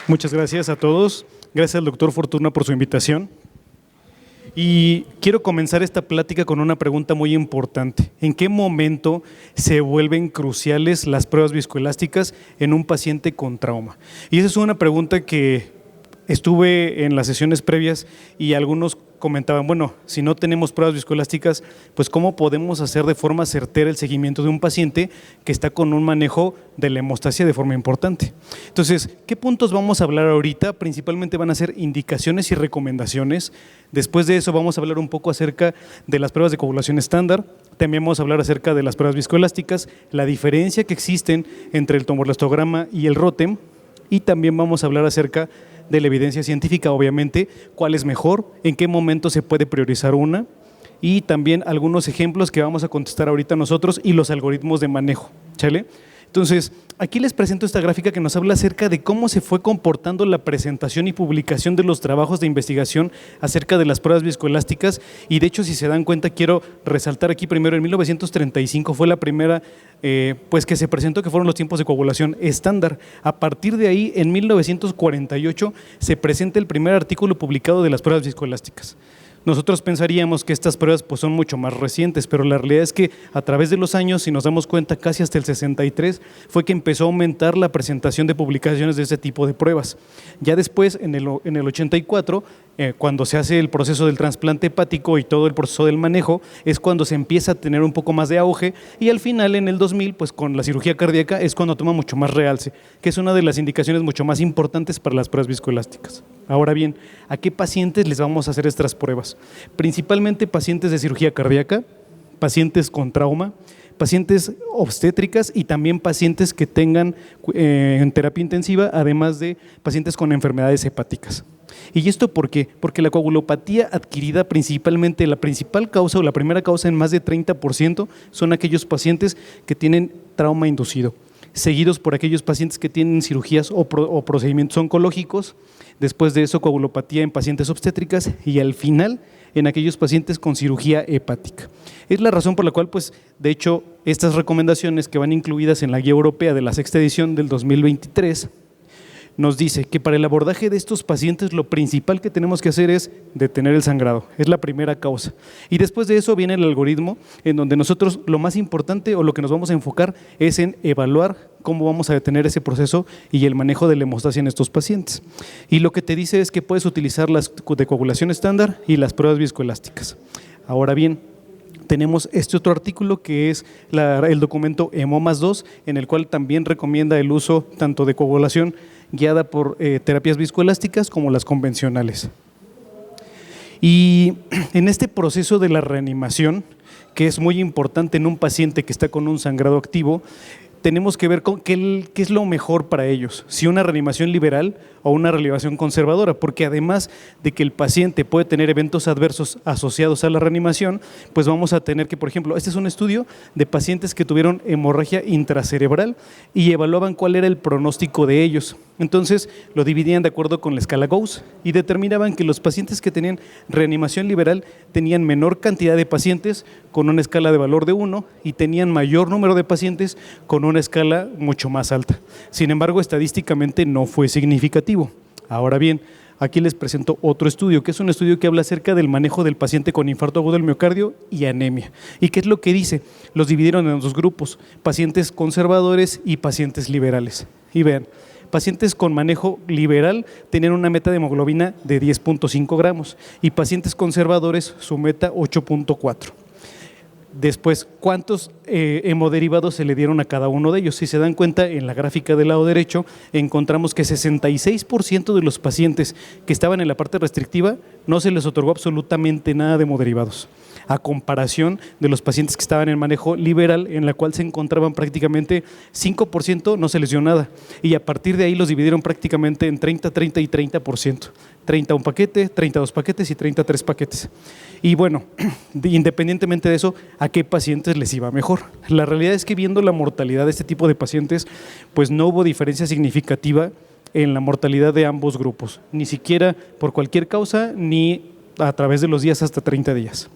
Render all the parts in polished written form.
Muchas gracias a todos. Gracias al doctor Fortuna por su invitación. Y quiero comenzar esta plática con una pregunta muy importante. ¿En qué momento se vuelven cruciales las pruebas viscoelásticas en un paciente con trauma? Y esa es una pregunta que estuve en las sesiones previas y algunos comentaban, bueno, si no tenemos pruebas viscoelásticas, pues ¿cómo podemos hacer de forma certera el seguimiento de un paciente que está con un manejo de la hemostasia de forma importante? Entonces, ¿qué puntos vamos a hablar ahorita? Principalmente van a ser indicaciones y recomendaciones. Después de eso vamos a hablar un poco acerca de las pruebas de coagulación estándar. También vamos a hablar acerca de las pruebas viscoelásticas, la diferencia que existen entre el tomorelastograma y el ROTEM, y también vamos a hablar acerca de la evidencia científica, obviamente, cuál es mejor, en qué momento se puede priorizar una, y también algunos ejemplos que vamos a contestar ahorita nosotros y los algoritmos de manejo, ¿sale? Entonces, aquí les presento esta gráfica que nos habla acerca de cómo se fue comportando la presentación y publicación de los trabajos de investigación acerca de las pruebas viscoelásticas, y de hecho, si se dan cuenta, quiero resaltar aquí primero, en 1935 fue la primera pues que se presentó, que fueron los tiempos de coagulación estándar. A partir de ahí, en 1948, se presenta el primer artículo publicado de las pruebas viscoelásticas. Nosotros pensaríamos que estas pruebas pues, son mucho más recientes, pero la realidad es que a través de los años, si nos damos cuenta, casi hasta el 63, fue que empezó a aumentar la presentación de publicaciones de este tipo de pruebas. Ya después, en el 84, cuando se hace el proceso del trasplante hepático y todo el proceso del manejo, es cuando se empieza a tener un poco más de auge, y al final, en el 2000, pues con la cirugía cardíaca, es cuando toma mucho más realce, que es una de las indicaciones mucho más importantes para las pruebas viscoelásticas. Ahora bien, ¿a qué pacientes les vamos a hacer estas pruebas? Principalmente pacientes de cirugía cardíaca, pacientes con trauma, pacientes obstétricas y también pacientes que tengan en terapia intensiva, además de pacientes con enfermedades hepáticas. ¿Y esto por qué? Porque la coagulopatía adquirida, principalmente la principal causa o la primera causa en más de 30% son aquellos pacientes que tienen trauma inducido, seguidos por aquellos pacientes que tienen cirugías o procedimientos oncológicos. Después de eso, coagulopatía en pacientes obstétricas y al final en aquellos pacientes con cirugía hepática. Es la razón por la cual, pues, de hecho, estas recomendaciones que van incluidas en la Guía Europea de la sexta edición del 2023 nos dice que para el abordaje de estos pacientes lo principal que tenemos que hacer es detener el sangrado, es la primera causa. Y después de eso viene el algoritmo en donde nosotros lo más importante o lo que nos vamos a enfocar es en evaluar cómo vamos a detener ese proceso y el manejo de la hemostasia en estos pacientes. Y lo que te dice es que puedes utilizar las de coagulación estándar y las pruebas viscoelásticas. Ahora bien, tenemos este otro artículo que es el documento EMOMAS-2, en el cual también recomienda el uso tanto de coagulación guiada por terapias viscoelásticas como las convencionales. Y en este proceso de la reanimación, que es muy importante en un paciente que está con un sangrado activo, tenemos que ver qué es lo mejor para ellos, si una reanimación liberal o una reanimación conservadora, porque además de que el paciente puede tener eventos adversos asociados a la reanimación, pues vamos a tener que, por ejemplo, este es un estudio de pacientes que tuvieron hemorragia intracerebral y evaluaban cuál era el pronóstico de ellos. Entonces lo dividían de acuerdo con la escala Gauss y determinaban que los pacientes que tenían reanimación liberal tenían menor cantidad de pacientes con una escala de valor de 1 y tenían mayor número de pacientes con una escala mucho más alta. Sin embargo, estadísticamente no fue significativo. Ahora bien, aquí les presento otro estudio, que es un estudio que habla acerca del manejo del paciente con infarto agudo del miocardio y anemia. ¿Y qué es lo que dice? Los dividieron en dos grupos, pacientes conservadores y pacientes liberales. Y vean, pacientes con manejo liberal tenían una meta de hemoglobina de 10.5 gramos y pacientes conservadores su meta 8.4. Después, ¿cuántos hemoderivados se le dieron a cada uno de ellos? Si se dan cuenta, en la gráfica del lado derecho encontramos que 66% de los pacientes que estaban en la parte restrictiva no se les otorgó absolutamente nada de hemoderivados, a comparación de los pacientes que estaban en manejo liberal, en la cual se encontraban prácticamente 5% no se les dio nada, y a partir de ahí los dividieron prácticamente en 30, 30 y 30%. 30 un paquete, 32 paquetes y 33 paquetes. Y bueno, independientemente de eso, ¿a qué pacientes les iba mejor? La realidad es que viendo la mortalidad de este tipo de pacientes, pues no hubo diferencia significativa en la mortalidad de ambos grupos, ni siquiera por cualquier causa, ni a través de los días hasta 30 días.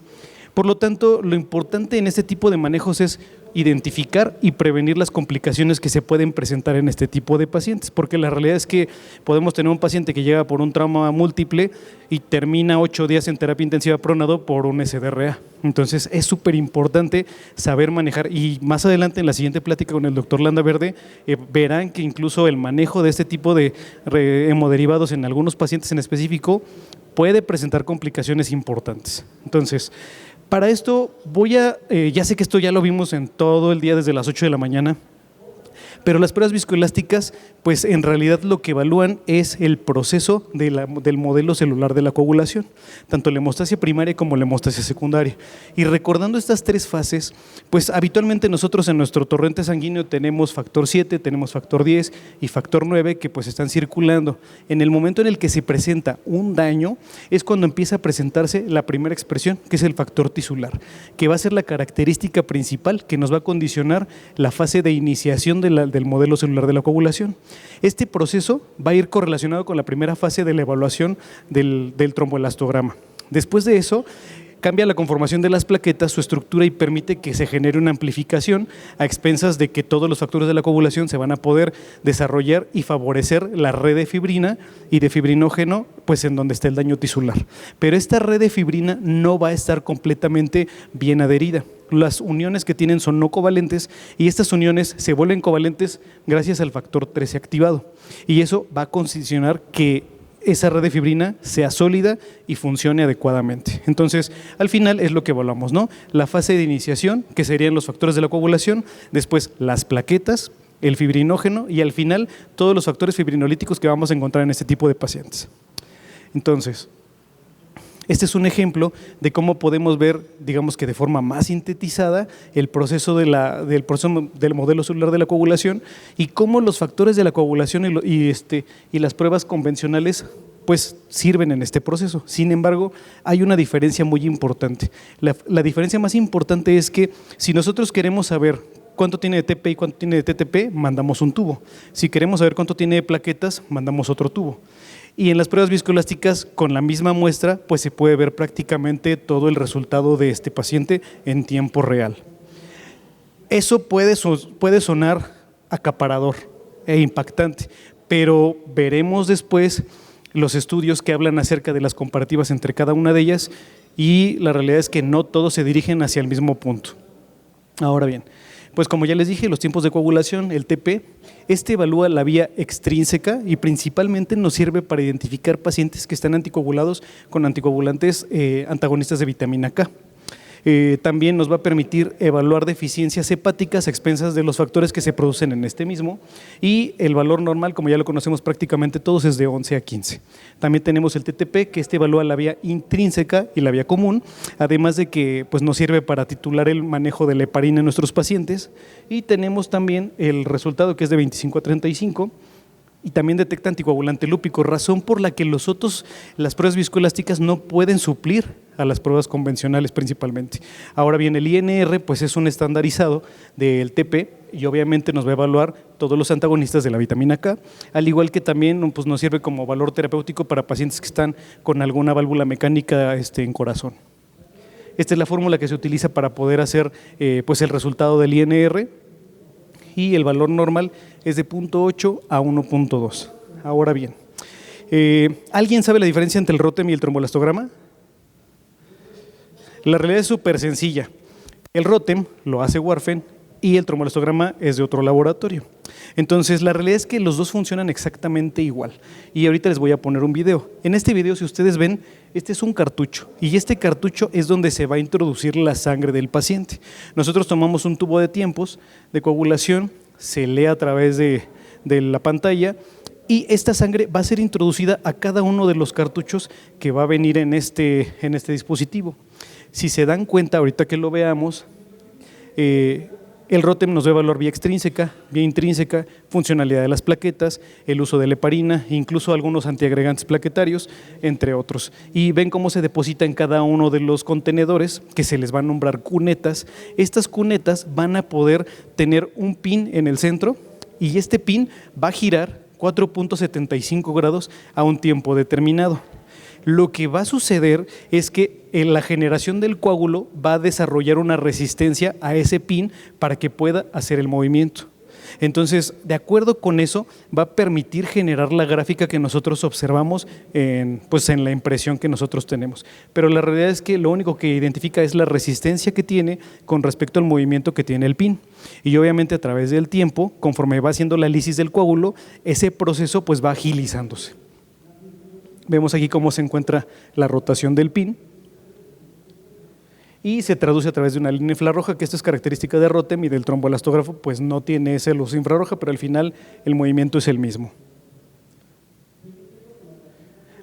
Por lo tanto, lo importante en este tipo de manejos es identificar y prevenir las complicaciones que se pueden presentar en este tipo de pacientes, porque la realidad es que podemos tener un paciente que llega por un trauma múltiple y termina 8 días en terapia intensiva pronado por un SDRA. Entonces es súper importante saber manejar, y más adelante en la siguiente plática con el doctor Landaverde verán que incluso el manejo de este tipo de hemoderivados en algunos pacientes en específico puede presentar complicaciones importantes. Entonces, para esto ya sé que esto ya lo vimos en todo el día desde las 8 de la mañana, pero las pruebas viscoelásticas, pues en realidad lo que evalúan es el proceso del modelo celular de la coagulación, tanto la hemostasia primaria como la hemostasia secundaria. Y recordando estas 3 fases, pues habitualmente nosotros en nuestro torrente sanguíneo tenemos factor 7, tenemos factor 10 y factor 9 que pues están circulando. En el momento en el que se presenta un daño es cuando empieza a presentarse la primera expresión, que es el factor tisular, que va a ser la característica principal que nos va a condicionar la fase de iniciación del modelo celular de la coagulación. Este proceso va a ir correlacionado con la primera fase de la evaluación del tromboelastograma. Después de eso, cambia la conformación de las plaquetas, su estructura, y permite que se genere una amplificación a expensas de que todos los factores de la coagulación se van a poder desarrollar y favorecer la red de fibrina y de fibrinógeno, pues en donde está el daño tisular. Pero esta red de fibrina no va a estar completamente bien adherida. Las uniones que tienen son no covalentes y estas uniones se vuelven covalentes gracias al factor 13 activado. Y eso va a condicionar que esa red de fibrina sea sólida y funcione adecuadamente. Entonces, al final es lo que evaluamos, ¿no? La fase de iniciación, que serían los factores de la coagulación, después las plaquetas, el fibrinógeno y al final todos los factores fibrinolíticos que vamos a encontrar en este tipo de pacientes. Entonces, este es un ejemplo de cómo podemos ver, digamos que de forma más sintetizada, el proceso del modelo celular de la coagulación y cómo los factores de la coagulación y las pruebas convencionales pues sirven en este proceso. Sin embargo, hay una diferencia muy importante. La diferencia más importante es que si nosotros queremos saber cuánto tiene de TP y cuánto tiene de TTP, mandamos un tubo. Si queremos saber cuánto tiene de plaquetas, mandamos otro tubo. Y en las pruebas viscoelásticas, con la misma muestra, pues se puede ver prácticamente todo el resultado de este paciente en tiempo real. Eso puede sonar acaparador e impactante, pero veremos después los estudios que hablan acerca de las comparativas entre cada una de ellas y la realidad es que no todos se dirigen hacia el mismo punto. Ahora bien, pues como ya les dije, los tiempos de coagulación, el TP, evalúa la vía extrínseca y principalmente nos sirve para identificar pacientes que están anticoagulados con anticoagulantes antagonistas de vitamina K. También nos va a permitir evaluar deficiencias hepáticas a expensas de los factores que se producen en este mismo y el valor normal, como ya lo conocemos prácticamente todos, es de 11 a 15. También tenemos el TTP, que evalúa la vía intrínseca y la vía común, además de que pues, nos sirve para titular el manejo de la heparina en nuestros pacientes y tenemos también el resultado que es de 25 a 35 y también detecta anticoagulante lúpico, razón por la que las pruebas viscoelásticas no pueden suplir a las pruebas convencionales principalmente. Ahora bien, el INR pues es un estandarizado del TP y obviamente nos va a evaluar todos los antagonistas de la vitamina K, al igual que también pues, nos sirve como valor terapéutico para pacientes que están con alguna válvula mecánica en corazón. Esta es la fórmula que se utiliza para poder hacer pues el resultado del INR y el valor normal es de 0.8 a 1.2. Ahora bien, ¿alguien sabe la diferencia entre el ROTEM y el tromboelastograma? La realidad es súper sencilla. El ROTEM lo hace Warfen y el tromboelastograma es de otro laboratorio. Entonces, la realidad es que los dos funcionan exactamente igual. Y ahorita les voy a poner un video. En este video, si ustedes ven, este es un cartucho y este cartucho es donde se va a introducir la sangre del paciente. Nosotros tomamos un tubo de tiempos de coagulación, se lee a través de la pantalla y esta sangre va a ser introducida a cada uno de los cartuchos que va a venir en este dispositivo. Si se dan cuenta, ahorita que lo veamos, el ROTEM nos va a evaluar vía extrínseca, vía intrínseca, funcionalidad de las plaquetas, el uso de la heparina, incluso algunos antiagregantes plaquetarios, entre otros. Y ven cómo se deposita en cada uno de los contenedores, que se les va a nombrar cunetas. Estas cunetas van a poder tener un pin en el centro y este pin va a girar 4.75 grados a un tiempo determinado. Lo que va a suceder es que la generación del coágulo va a desarrollar una resistencia a ese pin para que pueda hacer el movimiento. Entonces, de acuerdo con eso, va a permitir generar la gráfica que nosotros observamos en la impresión que nosotros tenemos. Pero la realidad es que lo único que identifica es la resistencia que tiene con respecto al movimiento que tiene el pin. Y obviamente a través del tiempo, conforme va haciendo la lisis del coágulo, ese proceso pues va agilizándose. Vemos aquí cómo se encuentra la rotación del pin. Y se traduce a través de una línea infrarroja, que esto es característica de Rotem, y del tromboelastógrafo pues no tiene esa luz infrarroja, pero al final el movimiento es el mismo.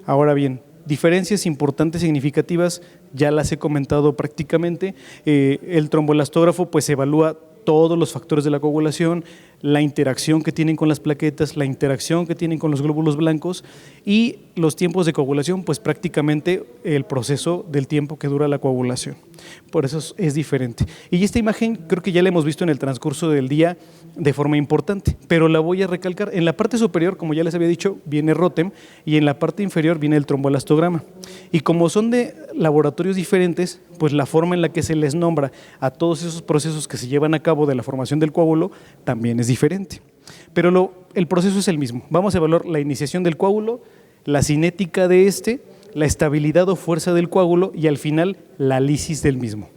Ahora bien, diferencias importantes significativas, ya las he comentado prácticamente. El tromboelastógrafo pues evalúa todos los factores de la coagulación, la interacción que tienen con las plaquetas, la interacción que tienen con los glóbulos blancos y los tiempos de coagulación, pues prácticamente el proceso del tiempo que dura la coagulación. Por eso es diferente. Y esta imagen creo que ya la hemos visto en el transcurso del día de forma importante, pero la voy a recalcar. En la parte superior, como ya les había dicho, viene Rotem y en la parte inferior viene el tromboelastograma. Y como son de laboratorios diferentes, pues la forma en la que se les nombra a todos esos procesos que se llevan a cabo de la formación del coágulo también es diferente. Pero el proceso es el mismo. Vamos a evaluar la iniciación del coágulo, la cinética de la estabilidad o fuerza del coágulo y al final la lisis del mismo.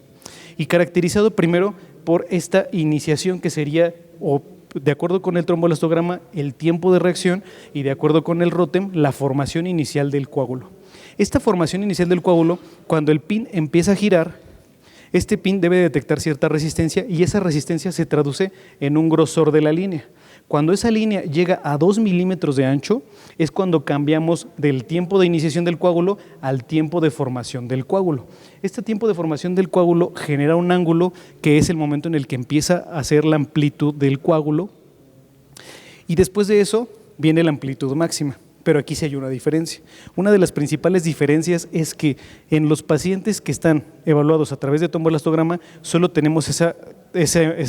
Y caracterizado primero por esta iniciación que sería, o de acuerdo con el tromboelastograma, el tiempo de reacción y de acuerdo con el Rotem, la formación inicial del coágulo. Esta formación inicial del coágulo, cuando el pin empieza a girar, este pin debe detectar cierta resistencia y esa resistencia se traduce en un grosor de la línea. Cuando esa línea llega a 2 milímetros de ancho, es cuando cambiamos del tiempo de iniciación del coágulo al tiempo de formación del coágulo. Este tiempo de formación del coágulo genera un ángulo que es el momento en el que empieza a hacer la amplitud del coágulo y después de eso viene la amplitud máxima. Pero aquí sí hay una diferencia. Una de las principales diferencias es que en los pacientes que están evaluados a través de tromboelastograma solo tenemos esa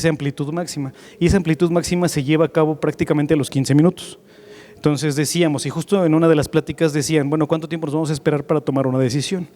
amplitud máxima y esa amplitud máxima se lleva a cabo prácticamente a los 15 minutos. Entonces decíamos, y justo en una de las pláticas decían, bueno, ¿cuánto tiempo nos vamos a esperar para tomar una decisión?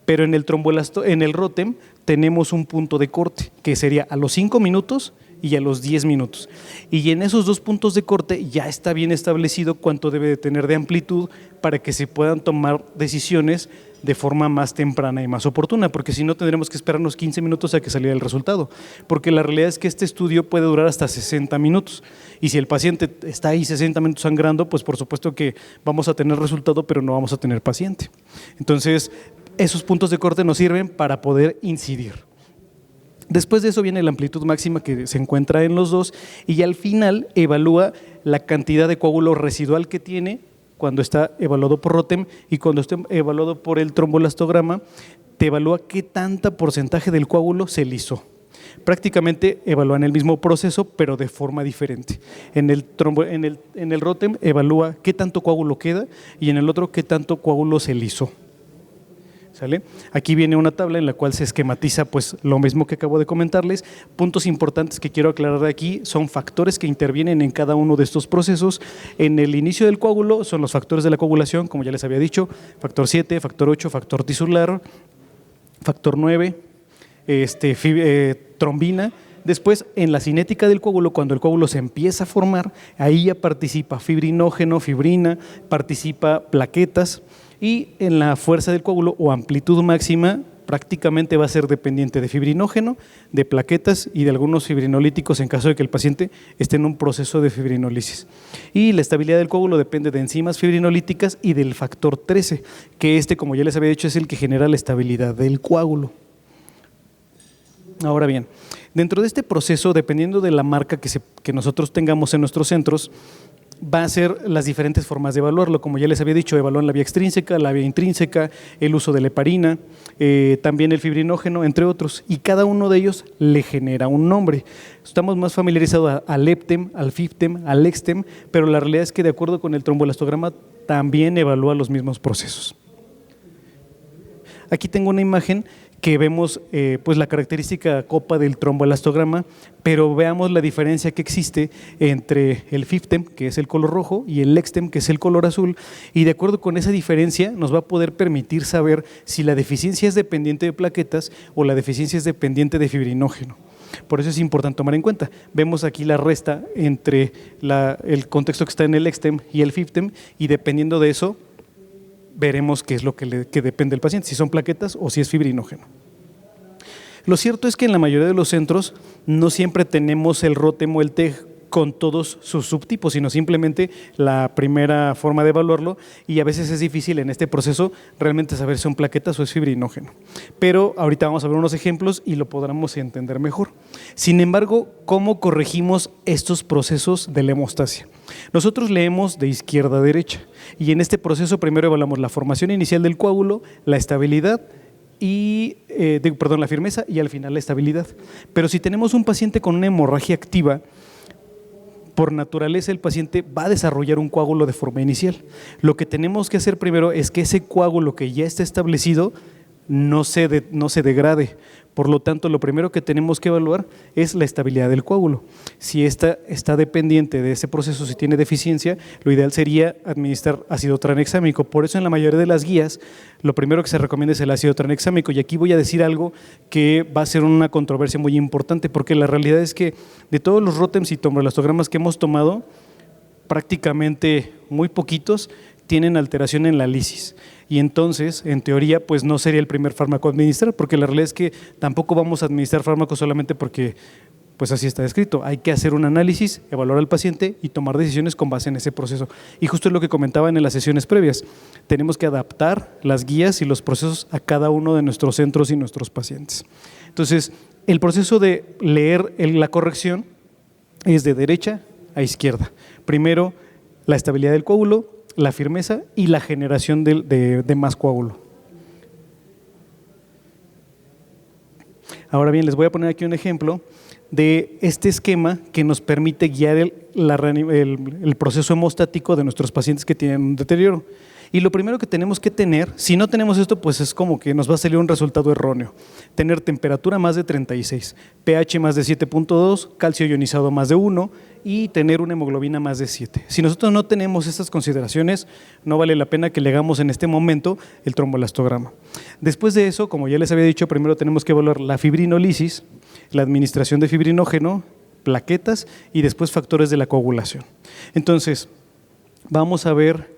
Pero en el Rotem tenemos un punto de corte que sería a los 5 minutos y a los 10 minutos. Y en esos dos puntos de corte ya está bien establecido cuánto debe de tener de amplitud para que se puedan tomar decisiones de forma más temprana y más oportuna, porque si no tendremos que esperarnos 15 minutos a que saliera el resultado, porque la realidad es que este estudio puede durar hasta 60 minutos y si el paciente está ahí 60 minutos sangrando, pues por supuesto que vamos a tener resultado, pero no vamos a tener paciente. Entonces, esos puntos de corte nos sirven para poder incidir. Después de eso viene la amplitud máxima que se encuentra en los dos y al final evalúa la cantidad de coágulo residual que tiene cuando está evaluado por Rotem y cuando está evaluado por el tromboelastograma, te evalúa qué tanta porcentaje del coágulo se lisó. Prácticamente evalúan el mismo proceso, pero de forma diferente. En el Rotem evalúa qué tanto coágulo queda y en el otro qué tanto coágulo se lisó. ¿Sale? Aquí viene una tabla en la cual se esquematiza pues lo mismo que acabo de comentarles. Puntos importantes que quiero aclarar de aquí son factores que intervienen en cada uno de estos procesos. En el inicio del coágulo son los factores de la coagulación, como ya les había dicho, factor 7, factor 8, factor tisular, factor 9, trombina. Después, en la cinética del coágulo, cuando el coágulo se empieza a formar, ahí ya participa fibrinógeno, fibrina, participa plaquetas. Y en la fuerza del coágulo o amplitud máxima prácticamente va a ser dependiente de fibrinógeno, de plaquetas y de algunos fibrinolíticos en caso de que el paciente esté en un proceso de fibrinolisis. Y la estabilidad del coágulo depende de enzimas fibrinolíticas y del factor 13, que como ya les había dicho, es el que genera la estabilidad del coágulo. Ahora bien, dentro de este proceso, dependiendo de la marca que nosotros tengamos en nuestros centros, va a ser las diferentes formas de evaluarlo. Como ya les había dicho, evalúan la vía extrínseca, la vía intrínseca, el uso de la heparina, también el fibrinógeno, entre otros, y cada uno de ellos le genera un nombre. Estamos más familiarizados al Leptem, al Fiftem, al Extem, pero la realidad es que de acuerdo con el tromboelastograma también evalúa los mismos procesos. Aquí tengo una imagen que vemos pues la característica copa del tromboelastograma, pero veamos la diferencia que existe entre el FIFTEM, que es el color rojo, y el LEXTEM, que es el color azul, y de acuerdo con esa diferencia nos va a poder permitir saber si la deficiencia es dependiente de plaquetas o la deficiencia es dependiente de fibrinógeno. Por eso es importante tomar en cuenta. Vemos aquí la resta entre el contexto que está en el LEXTEM y el FIFTEM, y dependiendo de eso veremos qué es lo que depende del paciente, si son plaquetas o si es fibrinógeno. Lo cierto es que en la mayoría de los centros no siempre tenemos el ROTEM o el TEG con todos sus subtipos, sino simplemente la primera forma de evaluarlo, y a veces es difícil en este proceso realmente saber si son plaquetas o es fibrinógeno. Pero ahorita vamos a ver unos ejemplos y lo podremos entender mejor. Sin embargo, ¿cómo corregimos estos procesos de la hemostasia? Nosotros leemos de izquierda a derecha, y en este proceso primero evaluamos la formación inicial del coágulo, la estabilidad y la firmeza, y al final la estabilidad. Pero si tenemos un paciente con una hemorragia activa, por naturaleza el paciente va a desarrollar un coágulo de forma inicial. Lo que tenemos que hacer primero es que ese coágulo que ya está establecido no se degrade. Por lo tanto, lo primero que tenemos que evaluar es la estabilidad del coágulo. Si esta está dependiente de ese proceso, si tiene deficiencia, lo ideal sería administrar ácido tranexámico. Por eso en la mayoría de las guías, lo primero que se recomienda es el ácido tranexámico. Y aquí voy a decir algo que va a ser una controversia muy importante, porque la realidad es que de todos los ROTEMs y tromboelastogramas que hemos tomado, prácticamente muy poquitos tienen alteración en la lisis, y entonces en teoría pues no sería el primer fármaco a administrar, porque la realidad es que tampoco vamos a administrar fármacos solamente porque pues así está escrito. Hay que hacer un análisis, evaluar al paciente y tomar decisiones con base en ese proceso, y justo es lo que comentaba en las sesiones previas, tenemos que adaptar las guías y los procesos a cada uno de nuestros centros y nuestros pacientes. Entonces el proceso de leer la corrección es de derecha a izquierda. Primero la estabilidad del coágulo, la firmeza y la generación de más coágulo. Ahora bien, les voy a poner aquí un ejemplo de este esquema que nos permite guiar el proceso hemostático de nuestros pacientes que tienen un deterioro. Y lo primero que tenemos que tener, si no tenemos esto, pues es como que nos va a salir un resultado erróneo. Tener temperatura más de 36, pH más de 7.2, calcio ionizado más de 1 y tener una hemoglobina más de 7. Si nosotros no tenemos estas consideraciones, no vale la pena que le hagamos en este momento el tromboelastograma. Después de eso, como ya les había dicho, primero tenemos que evaluar la fibrinolisis, la administración de fibrinógeno, plaquetas y después factores de la coagulación. Entonces, vamos a ver.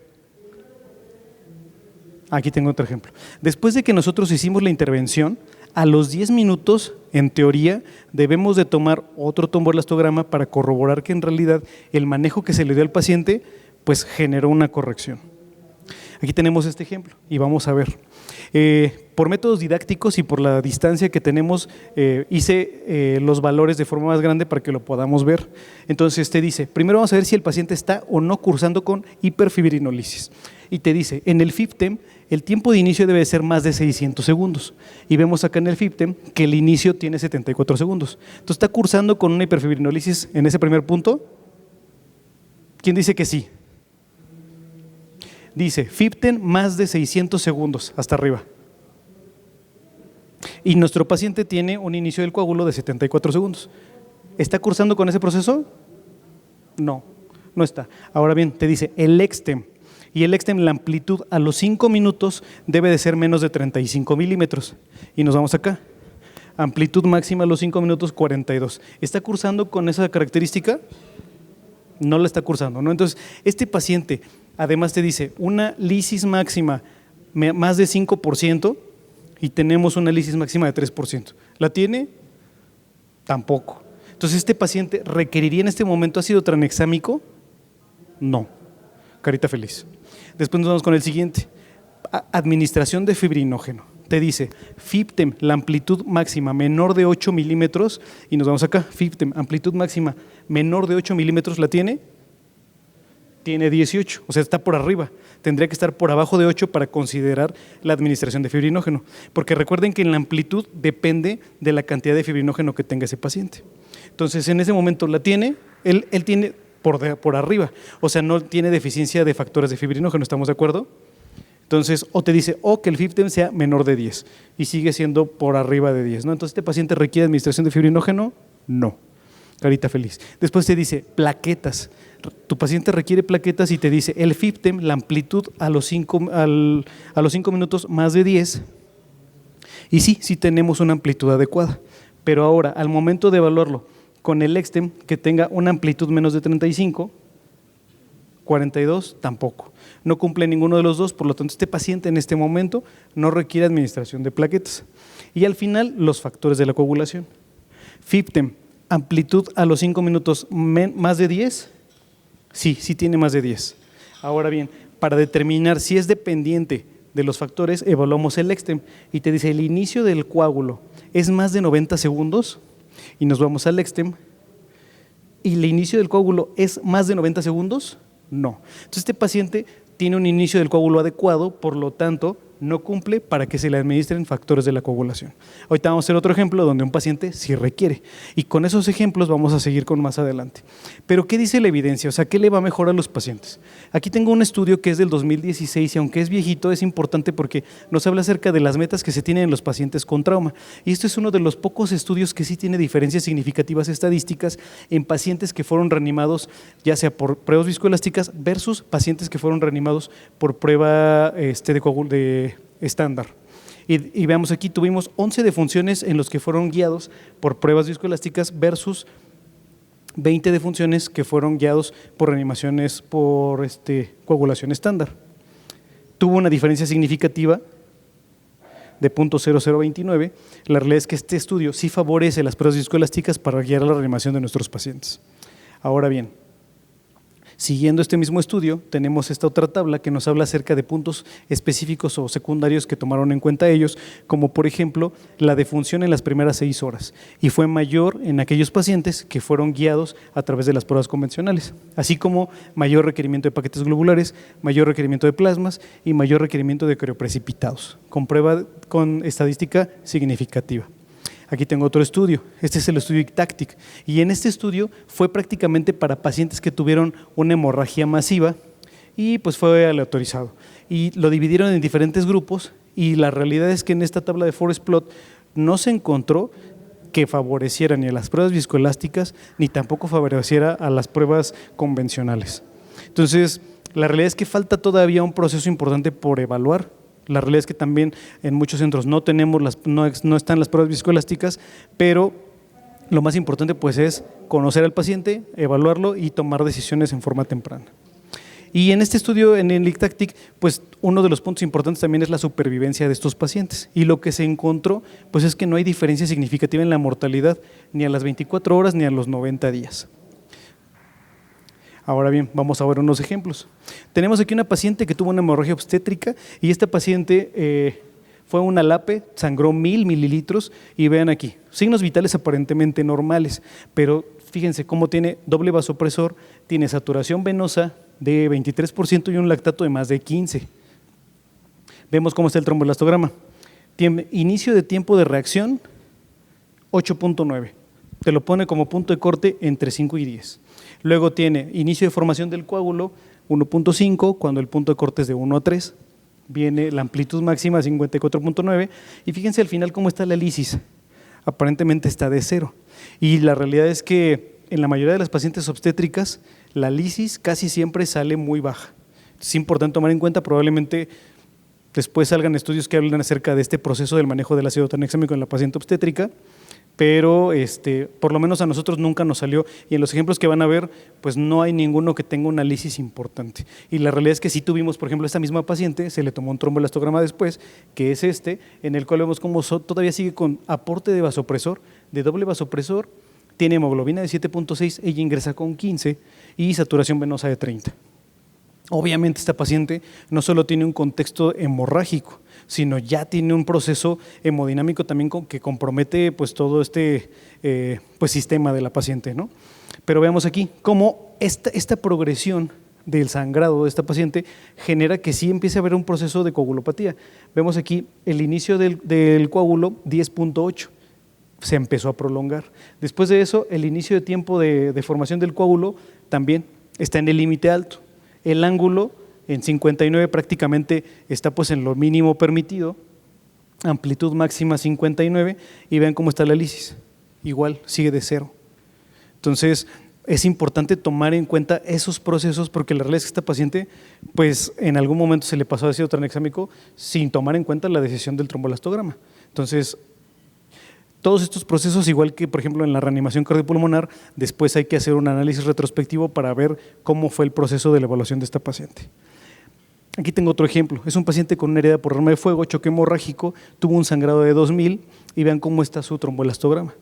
Aquí tengo otro ejemplo. Después de que nosotros hicimos la intervención, a los 10 minutos, en teoría, debemos de tomar otro tromboelastograma para corroborar que en realidad el manejo que se le dio al paciente pues generó una corrección. Aquí tenemos este ejemplo y vamos a ver. Por métodos didácticos y por la distancia que tenemos, hice los valores de forma más grande para que lo podamos ver. Entonces te dice, primero vamos a ver si el paciente está o no cursando con hiperfibrinolisis. Y te dice, en el FIFTEM, el tiempo de inicio debe ser más de 600 segundos. Y vemos acá en el FIFTEM que el inicio tiene 74 segundos. Entonces, ¿está cursando con una hiperfibrinolisis en ese primer punto? ¿Quién dice que sí? Dice, FIFTEM más de 600 segundos, hasta arriba. Y nuestro paciente tiene un inicio del coágulo de 74 segundos. ¿Está cursando con ese proceso? No, no está. Ahora bien, te dice, el LEXTEM. Y el LEXTEM, la amplitud a los 5 minutos debe de ser menos de 35 milímetros. Y nos vamos acá. Amplitud máxima a los 5 minutos, 42. ¿Está cursando con esa característica? No la está cursando, ¿no? Entonces, este paciente, además te dice, una lisis máxima más de 5% y tenemos una lisis máxima de 3%. ¿La tiene? Tampoco. Entonces, ¿este paciente requeriría en este momento ácido tranexámico? No. Carita feliz. Después nos vamos con el siguiente. Administración de fibrinógeno. Te dice, FIFTEM, la amplitud máxima menor de 8 milímetros, y nos vamos acá, FIFTEM, amplitud máxima menor de 8 milímetros, ¿la tiene? Tiene 18, o sea, está por arriba. Tendría que estar por abajo de 8 para considerar la administración de fibrinógeno, porque recuerden que en la amplitud depende de la cantidad de fibrinógeno que tenga ese paciente. Entonces, en ese momento la tiene, él tiene por arriba, o sea, no tiene deficiencia de factores de fibrinógeno, ¿estamos de acuerdo? Entonces, o te dice que el FIB-10 sea menor de 10 y sigue siendo por arriba de 10, ¿no? Entonces, ¿este paciente requiere administración de fibrinógeno? No. Carita feliz. Después te dice plaquetas. Tu paciente requiere plaquetas y te dice el FIB-10, la amplitud a los 5 minutos más de 10. Y sí tenemos una amplitud adecuada. Pero ahora, al momento de evaluarlo con el Extem, que tenga una amplitud menos de 35, 42 tampoco. No cumple ninguno de los dos, por lo tanto este paciente en este momento no requiere administración de plaquetas. Y al final, los factores de la coagulación. FIB-10, amplitud a los 5 minutos más de 10, sí tiene más de 10. Ahora bien, para determinar si es dependiente de los factores, evaluamos el Extem y te dice el inicio del coágulo es más de 90 segundos y nos vamos al Extem. ¿Y el inicio del coágulo es más de 90 segundos? No. Entonces este paciente tiene un inicio del coágulo adecuado, por lo tanto no cumple para que se le administren factores de la coagulación. Ahorita vamos a hacer otro ejemplo donde un paciente sí requiere y con esos ejemplos vamos a seguir con más adelante. Pero ¿qué dice la evidencia? O sea, ¿qué le va a mejorar a los pacientes? Aquí tengo un estudio que es del 2016 y aunque es viejito es importante porque nos habla acerca de las metas que se tienen en los pacientes con trauma y esto es uno de los pocos estudios que sí tiene diferencias significativas estadísticas en pacientes que fueron reanimados ya sea por pruebas viscoelásticas versus pacientes que fueron reanimados por prueba de estándar. Y veamos aquí, tuvimos 11 defunciones en los que fueron guiados por pruebas viscoelásticas versus 20 defunciones que fueron guiados por reanimaciones por coagulación estándar. Tuvo una diferencia significativa de 0.0029. La realidad es que este estudio sí favorece las pruebas viscoelásticas para guiar la reanimación de nuestros pacientes. Ahora bien, siguiendo este mismo estudio, tenemos esta otra tabla que nos habla acerca de puntos específicos o secundarios que tomaron en cuenta ellos, como por ejemplo la defunción en las primeras 6 horas y fue mayor en aquellos pacientes que fueron guiados a través de las pruebas convencionales, así como mayor requerimiento de paquetes globulares, mayor requerimiento de plasmas y mayor requerimiento de crioprecipitados, con prueba con estadística significativa. Aquí tengo otro estudio, este es el estudio ICTACTIC y en este estudio fue prácticamente para pacientes que tuvieron una hemorragia masiva y pues fue aleatorizado y lo dividieron en diferentes grupos y la realidad es que en esta tabla de forest plot no se encontró que favoreciera ni a las pruebas viscoelásticas ni tampoco favoreciera a las pruebas convencionales. Entonces, la realidad es que falta todavía un proceso importante por evaluar. La realidad es que también en muchos centros no están las pruebas viscoelásticas, pero lo más importante pues es conocer al paciente, evaluarlo y tomar decisiones en forma temprana. Y en este estudio, en el ICTACTIC, pues uno de los puntos importantes también es la supervivencia de estos pacientes. Y lo que se encontró pues es que no hay diferencia significativa en la mortalidad ni a las 24 horas ni a los 90 días. Ahora bien, vamos a ver unos ejemplos. Tenemos aquí una paciente que tuvo una hemorragia obstétrica y esta paciente fue una LAPE, sangró 1000 mililitros y vean aquí, signos vitales aparentemente normales, pero fíjense cómo tiene doble vasopresor, tiene saturación venosa de 23% y un lactato de más de 15. Vemos cómo está el tromboelastograma. Tiene inicio de tiempo de reacción 8.9, te lo pone como punto de corte entre 5 y 10. Luego tiene inicio de formación del coágulo 1.5, cuando el punto de corte es de 1 a 3. Viene la amplitud máxima 54.9 y fíjense al final cómo está la lisis. Aparentemente está de 0. Y la realidad es que en la mayoría de las pacientes obstétricas la lisis casi siempre sale muy baja. Es importante tomar en cuenta, probablemente después salgan estudios que hablen acerca de este proceso del manejo del ácido tranexámico en la paciente obstétrica, pero por lo menos a nosotros nunca nos salió y en los ejemplos que van a ver pues no hay ninguno que tenga una lisis importante y la realidad es que sí tuvimos, por ejemplo, esta misma paciente se le tomó un tromboelastograma después que es en el cual vemos cómo todavía sigue con aporte de vasopresor, de doble vasopresor, tiene hemoglobina de 7.6, ella ingresa con 15 y saturación venosa de 30. Obviamente esta paciente no solo tiene un contexto hemorrágico, sino ya tiene un proceso hemodinámico también que compromete pues todo pues sistema de la paciente, ¿no? Pero veamos aquí cómo esta progresión del sangrado de esta paciente genera que sí empiece a haber un proceso de coagulopatía. Vemos aquí el inicio del coágulo 10.8, se empezó a prolongar. Después de eso, el inicio de tiempo de formación del coágulo también está en el límite alto. El ángulo En 59 prácticamente está pues en lo mínimo permitido, amplitud máxima 59 y vean cómo está la lisis, igual sigue de 0. Entonces es importante tomar en cuenta esos procesos porque la realidad es que esta paciente pues en algún momento se le pasó ácido tranexámico sin tomar en cuenta la decisión del trombolastograma. Entonces todos estos procesos, igual que por ejemplo en la reanimación cardiopulmonar, después hay que hacer un análisis retrospectivo para ver cómo fue el proceso de la evaluación de esta paciente. Aquí tengo otro ejemplo, es un paciente con una herida por arma de fuego, choque hemorrágico, tuvo un sangrado de 2000 y vean cómo está su trombolastograma.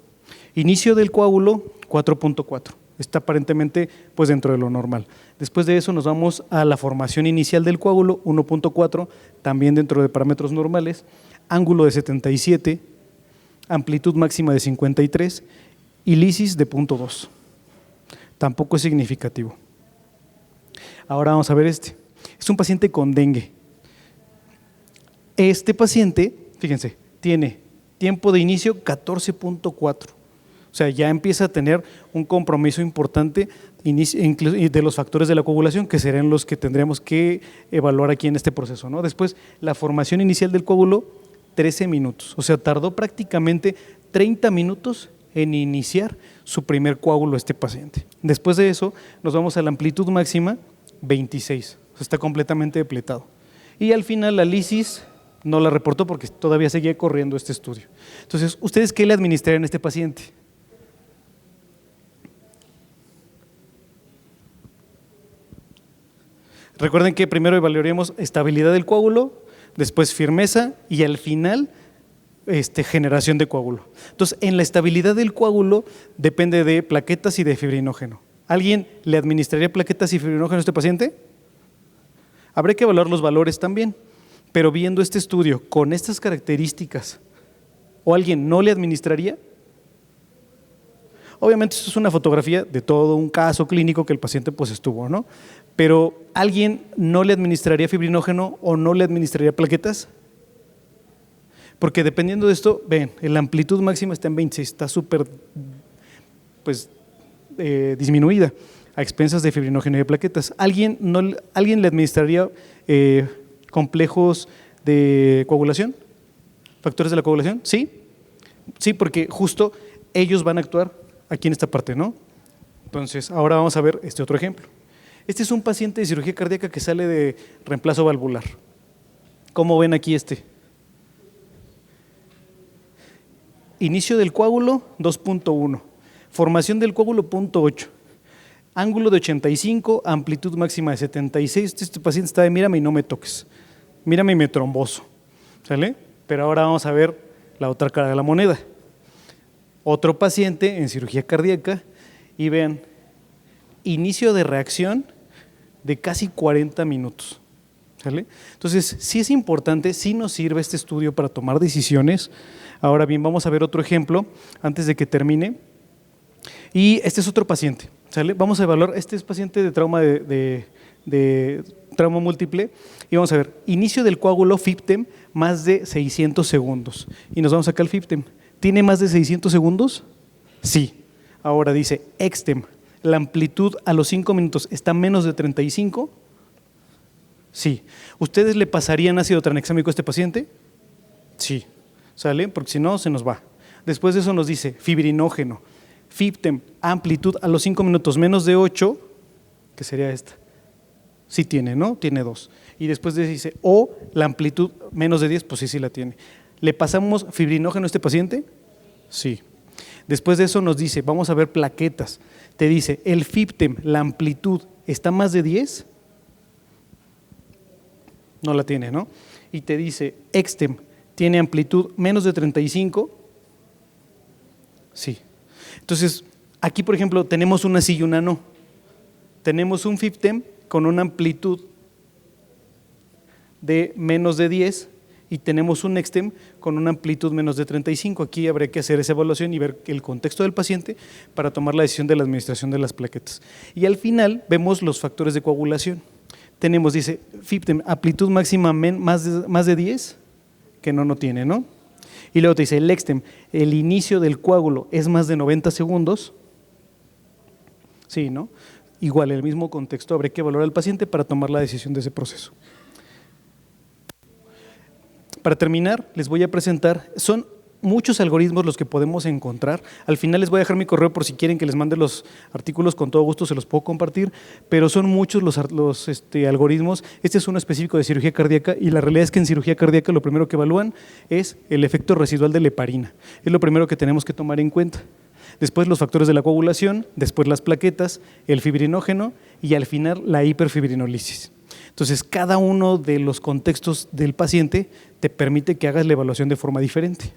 Inicio del coágulo 4.4, está aparentemente pues dentro de lo normal. Después de eso nos vamos a la formación inicial del coágulo 1.4, también dentro de parámetros normales, ángulo de 77, amplitud máxima de 53 y lisis de 0.2. Tampoco es significativo. Ahora vamos a ver este. Es un paciente con dengue. Este paciente, fíjense, tiene tiempo de inicio 14.4. O sea, ya empieza a tener un compromiso importante de los factores de la coagulación, que serían los que tendríamos que evaluar aquí en este proceso, ¿no? Después, la formación inicial del coágulo, 13 minutos. O sea, tardó prácticamente 30 minutos en iniciar su primer coágulo este paciente. Después de eso, nos vamos a la amplitud máxima, 26. O sea, está completamente depletado. Y al final la lisis no la reportó porque todavía seguía corriendo este estudio. Entonces, ¿ustedes qué le administrarían a este paciente? Recuerden que primero evaluaríamos estabilidad del coágulo, después firmeza y al final generación de coágulo. Entonces, en la estabilidad del coágulo depende de plaquetas y de fibrinógeno. ¿Alguien le administraría plaquetas y fibrinógeno a este paciente? Habría que evaluar los valores también, pero viendo este estudio con estas características, ¿o alguien no le administraría? Obviamente esto es una fotografía de todo un caso clínico que el paciente pues estuvo, ¿no? Pero ¿alguien no le administraría fibrinógeno o no le administraría plaquetas? Porque dependiendo de esto, ven, la amplitud máxima está en 26, está súper pues, disminuida a expensas de fibrinógeno y de plaquetas. ¿Alguien le administraría complejos de coagulación? ¿Factores de la coagulación? ¿Sí? Sí, porque justo ellos van a actuar aquí en esta parte, ¿no? Entonces, ahora vamos a ver este otro ejemplo. Este es un paciente de cirugía cardíaca que sale de reemplazo valvular. ¿Cómo ven aquí este? Inicio del coágulo, 2.1. Formación del coágulo, 0.8. Ángulo de 85, amplitud máxima de 76. Este paciente está de mírame y no me toques. Mírame y me tromboso. ¿Sale? Pero ahora vamos a ver la otra cara de la moneda. Otro paciente en cirugía cardíaca y vean, inicio de reacción de casi 40 minutos. ¿Sale? Entonces, sí es importante, sí nos sirve este estudio para tomar decisiones. Ahora bien, vamos a ver otro ejemplo antes de que termine. Y este es otro paciente, ¿sale? Vamos a evaluar, este es paciente de trauma de trauma múltiple y vamos a ver, inicio del coágulo FIBTEM más de 600 segundos. Y nos vamos acá al FIBTEM. ¿Tiene más de 600 segundos? Sí. Ahora dice EXTEM, la amplitud a los 5 minutos está menos de 35. Sí. ¿Ustedes le pasarían ácido tranexámico a este paciente? Sí. ¿Sale? Porque si no, se nos va. Después de eso nos dice fibrinógeno, FIBTEM, amplitud a los 5 minutos menos de 8, que sería esta. Sí tiene, ¿no? Tiene 2. Y después de eso dice, o la amplitud menos de 10, pues sí la tiene. ¿Le pasamos fibrinógeno a este paciente? Sí. Después de eso nos dice, vamos a ver plaquetas. Te dice, el FIBTEM, la amplitud, ¿está más de 10? No la tiene, ¿no? Y te dice, EXTEM, ¿tiene amplitud menos de 35? Sí. Entonces, aquí por ejemplo tenemos una sí y una no. Tenemos un FIBTEM con una amplitud de menos de 10 y tenemos un EXTEM con una amplitud menos de 35. Aquí habría que hacer esa evaluación y ver el contexto del paciente para tomar la decisión de la administración de las plaquetas. Y al final vemos los factores de coagulación. Tenemos, dice, FIBTEM, amplitud máxima más de 10, que no tiene, ¿no? Y luego te dice el EXTEM, el inicio del coágulo es más de 90 segundos. Sí, ¿no? igual en el mismo contexto habría que evaluar al paciente para tomar la decisión de ese proceso. Para terminar, les voy a presentar, son muchos algoritmos los que podemos encontrar. Al final les voy a dejar mi correo por si quieren que les mande los artículos, con todo gusto se los puedo compartir, pero son muchos los algoritmos. Este es uno específico de cirugía cardíaca y la realidad es que en cirugía cardíaca lo primero que evalúan es el efecto residual de la heparina. Es lo primero que tenemos que tomar en cuenta. Después los factores de la coagulación, después las plaquetas, el fibrinógeno y al final la hiperfibrinolisis. Entonces, cada uno de los contextos del paciente te permite que hagas la evaluación de forma diferente.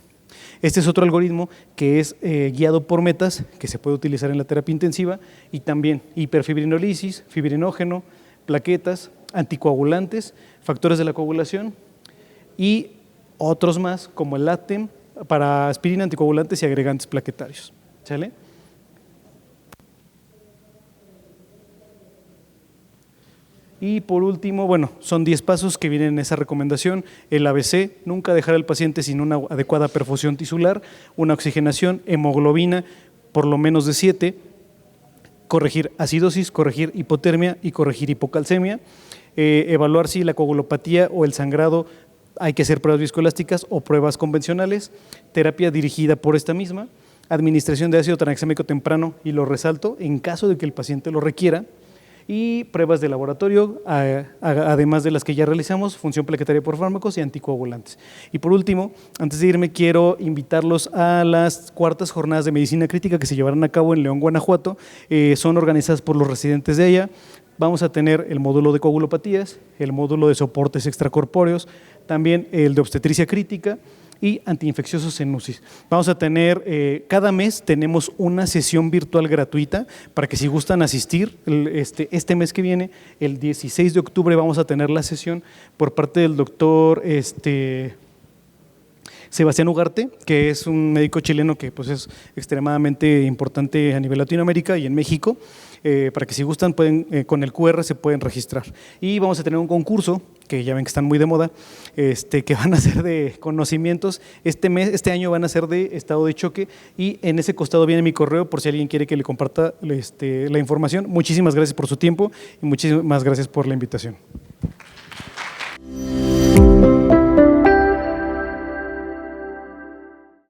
Este es otro algoritmo que es guiado por metas, que se puede utilizar en la terapia intensiva, y también hiperfibrinolisis, fibrinógeno, plaquetas, anticoagulantes, factores de la coagulación y otros más como el LATEM para aspirina, anticoagulantes y agregantes plaquetarios. ¿Sale? Y por último, bueno, son 10 pasos que vienen en esa recomendación. El ABC, nunca dejar al paciente sin una adecuada perfusión tisular, una oxigenación, hemoglobina por lo menos de 7, corregir acidosis, corregir hipotermia y corregir hipocalcemia, evaluar si la coagulopatía o el sangrado hay que hacer pruebas viscoelásticas o pruebas convencionales, terapia dirigida por esta misma, administración de ácido tranexámico temprano, y lo resalto, en caso de que el paciente lo requiera, y pruebas de laboratorio, además de las que ya realizamos, función plaquetaria por fármacos y anticoagulantes. Y por último, antes de irme, quiero invitarlos a las cuartas jornadas de medicina crítica que se llevarán a cabo en León, Guanajuato. Son organizadas por los residentes de ella. Vamos a tener el módulo de coagulopatías, el módulo de soportes extracorpóreos, también el de obstetricia crítica y antiinfecciosos en UCI. Vamos a tener, cada mes tenemos una sesión virtual gratuita para que si gustan asistir, este mes que viene, el 16 de octubre, vamos a tener la sesión por parte del doctor Sebastián Ugarte, que es un médico chileno que pues, es extremadamente importante a nivel Latinoamérica y en México. Para que si gustan con el QR se pueden registrar. Y vamos a tener un concurso, que ya ven que están muy de moda, que van a ser de conocimientos. Este año van a ser de estado de choque y en ese costado viene mi correo por si alguien quiere que le comparta la información. Muchísimas gracias por su tiempo y muchísimas gracias por la invitación.